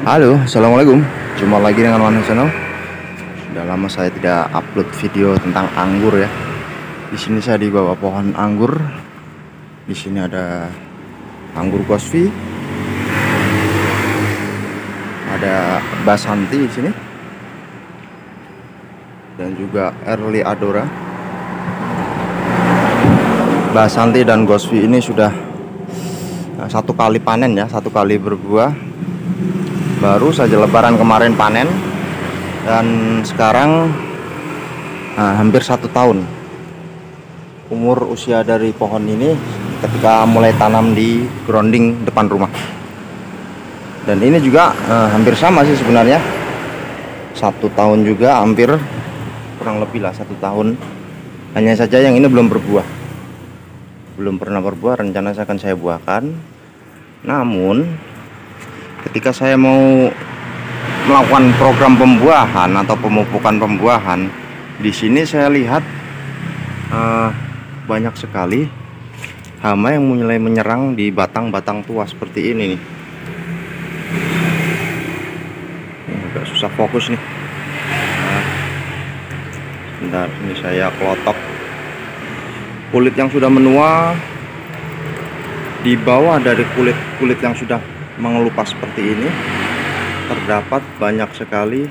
Halo, assalamualaikum. Jumpa lagi dengan Wan Channel. Sudah lama saya tidak upload video tentang anggur ya. Di sini saya di bawah pohon anggur. Di sini ada anggur Gosvi, ada Basanti di sini, dan juga Early Adora. Basanti dan Gosvi ini sudah satu kali panen ya, satu kali berbuah. Baru saja lebaran kemarin panen, dan sekarang hampir 1 tahun umur usia dari pohon ini ketika mulai tanam di grounding depan rumah. Dan ini juga hampir sama sih sebenarnya, 1 tahun juga, hampir kurang lebih lah 1 tahun. Hanya saja yang ini belum berbuah, belum pernah berbuah. Rencana akan saya buahkan. Namun ketika saya mau melakukan program pembuahan atau pemupukan pembuahan, di sini saya lihat banyak sekali hama yang mulai menyerang di batang-batang tua seperti ini nih. Agak susah fokus nih. Bentar, ini saya kelotok. Kulit yang sudah menua, di bawah dari kulit yang sudah mengelupas seperti ini, terdapat banyak sekali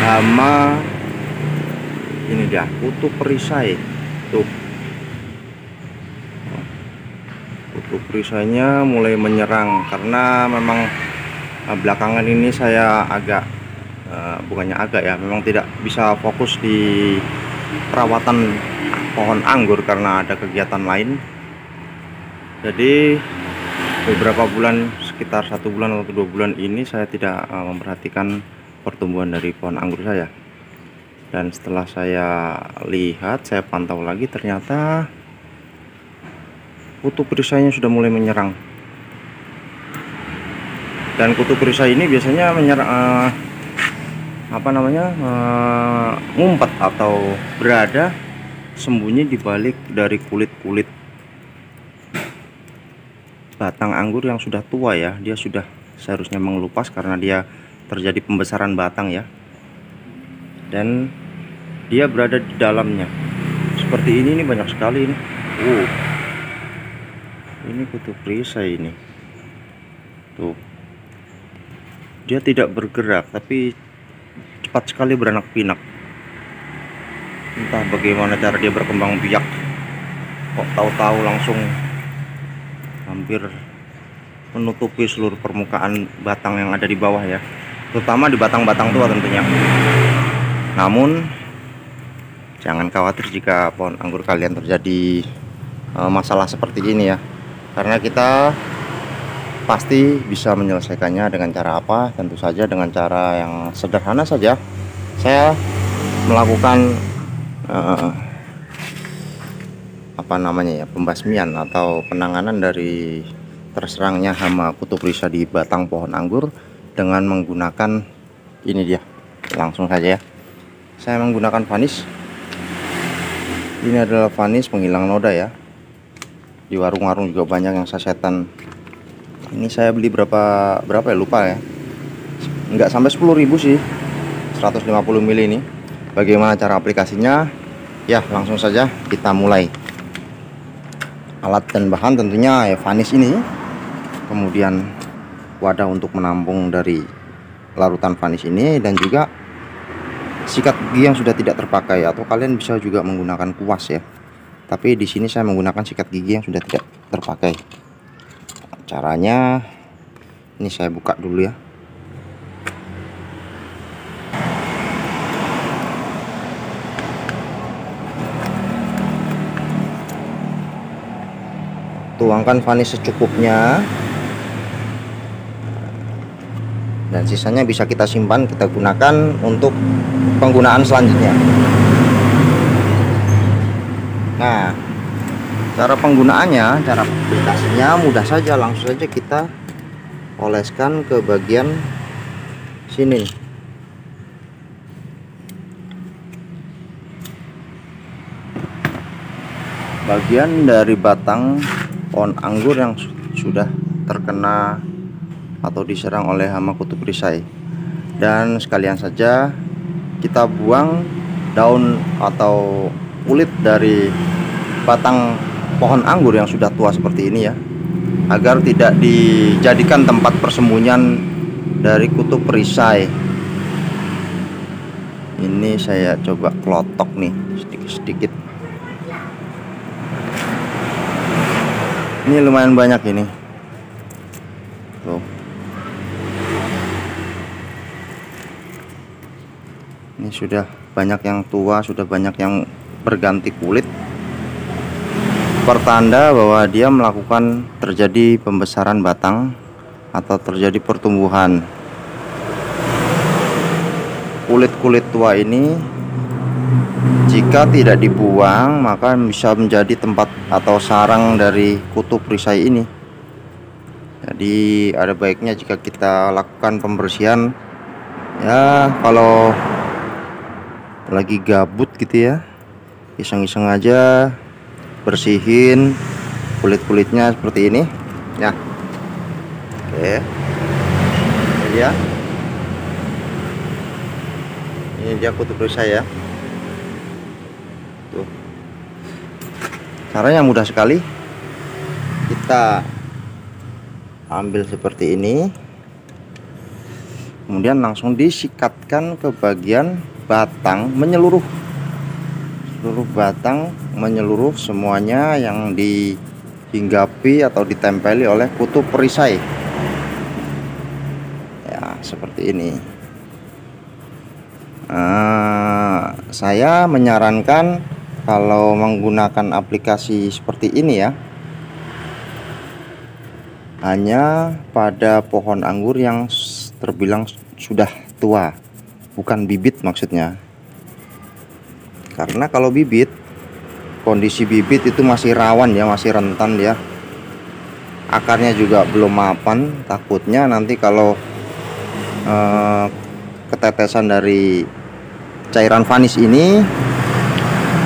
hama. Ini dia, kutu perisai. Tuh, kutu perisainya mulai menyerang karena memang belakangan ini saya agak bukannya agak ya, memang tidak bisa fokus di perawatan pohon anggur karena ada kegiatan lain. Jadi beberapa bulan, sekitar 1 bulan atau 2 bulan ini saya tidak memperhatikan pertumbuhan dari pohon anggur saya. Dan setelah saya lihat, saya pantau lagi, ternyata kutu perisainya sudah mulai menyerang. Dan kutu perisai ini biasanya menyerang ngumpet atau berada sembunyi di balik dari kulit-kulit batang anggur yang sudah tua ya. Dia sudah seharusnya mengelupas karena dia terjadi pembesaran batang ya, dan dia berada di dalamnya seperti ini. Ini banyak sekali ini. Ini kutu perisai ini. Tuh, dia tidak bergerak tapi cepat sekali beranak pinak. Entah bagaimana cara dia berkembang biak, kok tahu-tahu langsung hampir menutupi seluruh permukaan batang yang ada di bawah ya, terutama di batang-batang tua tentunya. Namun jangan khawatir jika pohon anggur kalian terjadi masalah seperti ini ya, karena kita pasti bisa menyelesaikannya dengan cara apa? Tentu saja dengan cara yang sederhana saja. Saya melakukan pembasmian atau penanganan dari terserangnya hama kutu perisai di batang pohon anggur dengan menggunakan ini dia. Langsung saja ya, saya menggunakan vanis. Ini adalah vanis penghilang noda ya. Di warung-warung juga banyak yang sasetan. Ini saya beli berapa ya, lupa ya, nggak sampai 10.000 sih, 150 ml ini. Bagaimana cara aplikasinya? Ya, langsung saja kita mulai. Alat dan bahan tentunya ya vanis ini, kemudian wadah untuk menampung dari larutan vanis ini, dan juga sikat gigi yang sudah tidak terpakai, atau kalian bisa juga menggunakan kuas ya. Tapi di sini saya menggunakan sikat gigi yang sudah tidak terpakai. Caranya ini saya buka dulu ya. Tuangkan vanis secukupnya, dan sisanya bisa kita simpan, kita gunakan untuk penggunaan selanjutnya. Nah, cara penggunaannya, cara aplikasinya mudah saja. Langsung saja kita oleskan ke bagian sini. Bagian dari batang pohon anggur yang sudah terkena atau diserang oleh hama kutub perisai. Dan sekalian saja kita buang daun atau kulit dari batang pohon anggur yang sudah tua seperti ini ya, agar tidak dijadikan tempat persembunyian dari kutub perisai. Ini saya coba kelotok nih sedikit-sedikit. Ini lumayan banyak ini. Tuh. Ini sudah banyak yang tua, sudah banyak yang berganti kulit. Pertanda bahwa dia melakukan terjadi pembesaran batang atau terjadi pertumbuhan. Kulit-kulit tua ini jika tidak dibuang maka bisa menjadi tempat atau sarang dari kutub perisai ini. Jadi ada baiknya jika kita lakukan pembersihan ya, kalau lagi gabut gitu ya, iseng-iseng aja bersihin kulit-kulitnya seperti ini ya. Oke, ini dia. Ini dia kutub perisai ya. Tuh. Caranya mudah sekali. Kita ambil seperti ini, kemudian langsung disikatkan ke bagian batang menyeluruh. Seluruh batang menyeluruh, semuanya yang dihinggapi atau ditempeli oleh kutub perisai. Ya, seperti ini. Saya menyarankan kalau menggunakan aplikasi seperti ini ya, hanya pada pohon anggur yang terbilang sudah tua, bukan bibit maksudnya. Karena kalau bibit, kondisi bibit itu masih rawan ya, masih rentan ya. Akarnya juga belum mapan, takutnya nanti kalau ketetesan dari cairan vanis ini,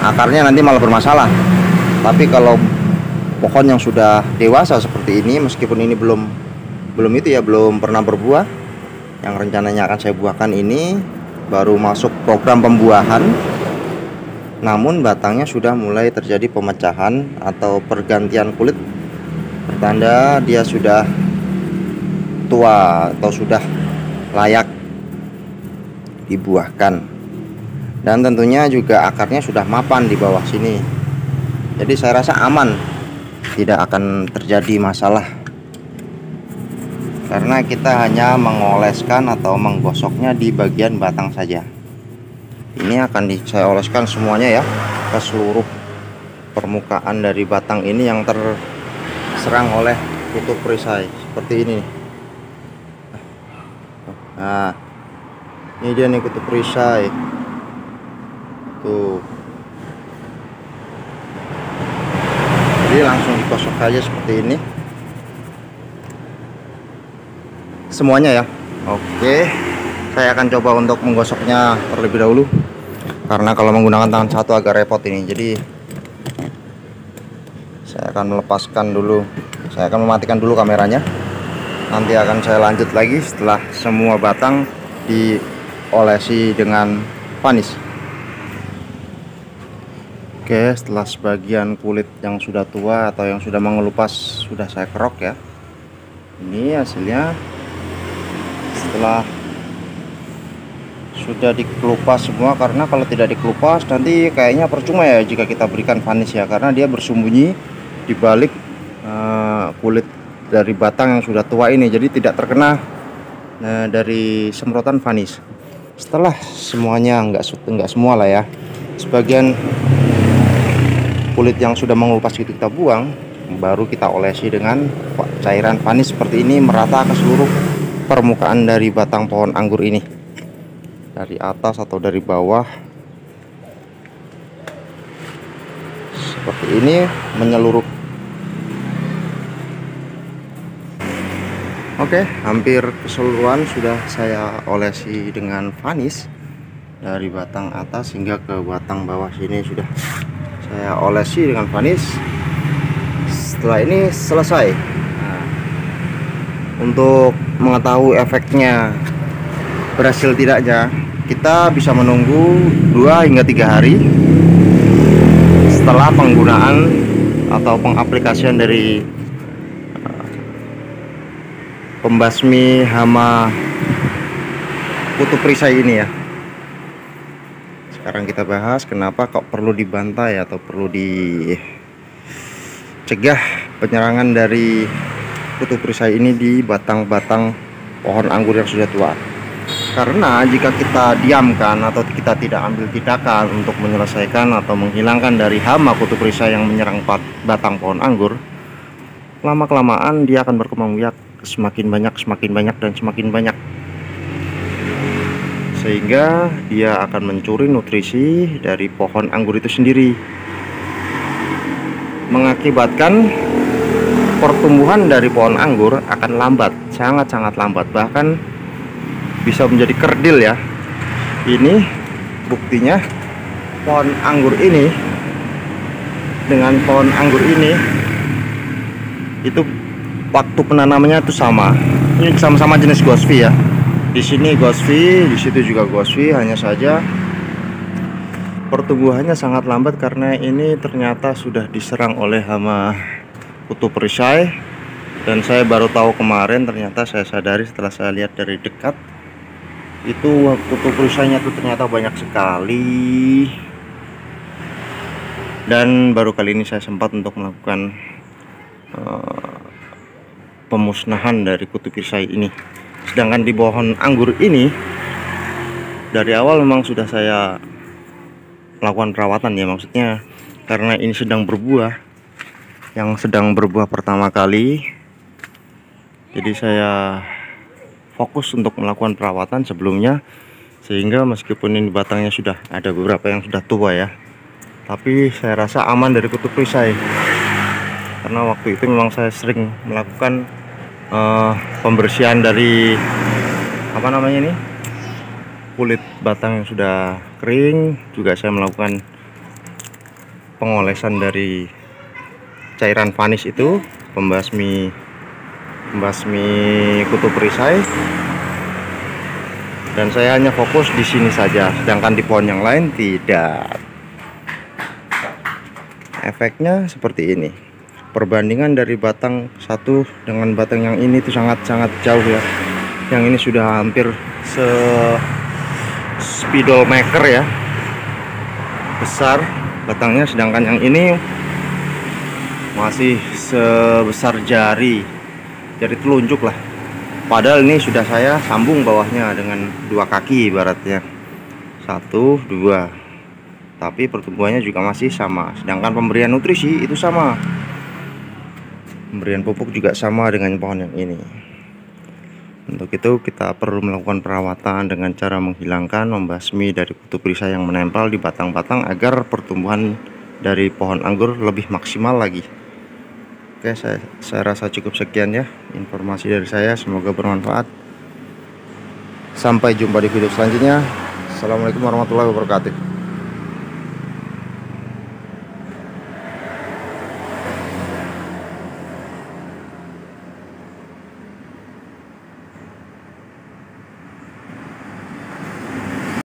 akarnya nanti malah bermasalah. Tapi kalau pohon yang sudah dewasa seperti ini, meskipun ini belum pernah berbuah, yang rencananya akan saya buahkan ini baru masuk program pembuahan, namun batangnya sudah mulai terjadi pemecahan atau pergantian kulit, pertanda dia sudah tua atau sudah layak dibuahkan. Dan tentunya juga akarnya sudah mapan di bawah sini. Jadi saya rasa aman, tidak akan terjadi masalah. Karena kita hanya mengoleskan atau menggosoknya di bagian batang saja. Ini akan saya oleskan semuanya ya, ke seluruh permukaan dari batang ini yang terserang oleh kutub perisai seperti ini. Nah, ini dia nih kutub perisai. Tuh. Jadi langsung digosok aja seperti ini. Semuanya ya. Oke. Saya akan coba untuk menggosoknya terlebih dahulu. Karena kalau menggunakan tangan satu agak repot ini. Jadi saya akan melepaskan dulu. Saya akan mematikan dulu kameranya. Nanti akan saya lanjut lagi setelah semua batang diolesi dengan vanis. Oke, setelah sebagian kulit yang sudah tua atau yang sudah mengelupas sudah saya kerok ya. Ini hasilnya setelah sudah dikelupas semua, karena kalau tidak dikelupas nanti kayaknya percuma ya jika kita berikan vanis ya, karena dia bersembunyi di balik kulit dari batang yang sudah tua ini, jadi tidak terkena dari semprotan vanis. Setelah semuanya enggak semua lah ya, sebagian kulit yang sudah mengelupas itu kita buang, baru kita olesi dengan cairan vanis seperti ini merata ke seluruh permukaan dari batang pohon anggur ini, dari atas atau dari bawah seperti ini menyeluruh. Oke, hampir keseluruhan sudah saya olesi dengan vanis, dari batang atas hingga ke batang bawah sini sudah saya olesi dengan vanis. Setelah ini selesai. Nah, Untuk mengetahui efeknya berhasil tidaknya, kita bisa menunggu 2 hingga 3 hari setelah penggunaan atau pengaplikasian dari pembasmi hama kutu perisai ini ya. Sekarang kita bahas kenapa kok perlu dibantai atau perlu dicegah penyerangan dari kutu perisai ini di batang-batang pohon anggur yang sudah tua. Karena jika kita diamkan atau kita tidak ambil tindakan untuk menyelesaikan atau menghilangkan dari hama kutu perisai yang menyerang batang pohon anggur, lama-kelamaan dia akan berkembang biak semakin banyak dan semakin banyak, sehingga dia akan mencuri nutrisi dari pohon anggur itu sendiri, mengakibatkan pertumbuhan dari pohon anggur akan lambat, sangat-sangat lambat, bahkan bisa menjadi kerdil ya. Ini buktinya, pohon anggur ini dengan pohon anggur ini itu waktu penanamannya itu sama. Ini sama-sama jenis Gosvi ya. Di sini Gosvi, di situ juga Gosvi, hanya saja pertumbuhannya sangat lambat karena ini ternyata sudah diserang oleh hama kutu perisai. Dan saya baru tahu kemarin, ternyata saya sadari setelah saya lihat dari dekat, itu kutu perisainya tuh ternyata banyak sekali. Dan baru kali ini saya sempat untuk melakukan pemusnahan dari kutu perisai ini. Sedangkan di pohon anggur ini dari awal memang sudah saya melakukan perawatan ya, maksudnya karena ini sedang berbuah, yang sedang berbuah pertama kali, jadi saya fokus untuk melakukan perawatan sebelumnya, sehingga meskipun ini batangnya sudah ada beberapa yang sudah tua ya, tapi saya rasa aman dari kutu perisai. Karena waktu itu memang saya sering melakukan pembersihan dari kulit batang yang sudah kering. Juga saya melakukan pengolesan dari cairan vanis itu, pembasmi kutu perisai. Dan saya hanya fokus di sini saja, sedangkan di pohon yang lain tidak. Efeknya seperti ini. Perbandingan dari batang satu dengan batang yang ini itu sangat-sangat jauh ya. Yang ini sudah hampir spidol maker ya, besar batangnya, sedangkan yang ini masih sebesar jari telunjuk lah. Padahal ini sudah saya sambung bawahnya dengan 2 kaki ibaratnya, 1, 2, tapi pertumbuhannya juga masih sama. Sedangkan pemberian nutrisi itu sama, pemberian pupuk juga sama dengan pohon yang ini. Untuk itu kita perlu melakukan perawatan dengan cara menghilangkan, membasmi dari kutu perisai yang menempel di batang-batang agar pertumbuhan dari pohon anggur lebih maksimal lagi. Oke, saya rasa cukup sekian ya informasi dari saya, semoga bermanfaat. Sampai jumpa di video selanjutnya. Assalamualaikum warahmatullahi wabarakatuh.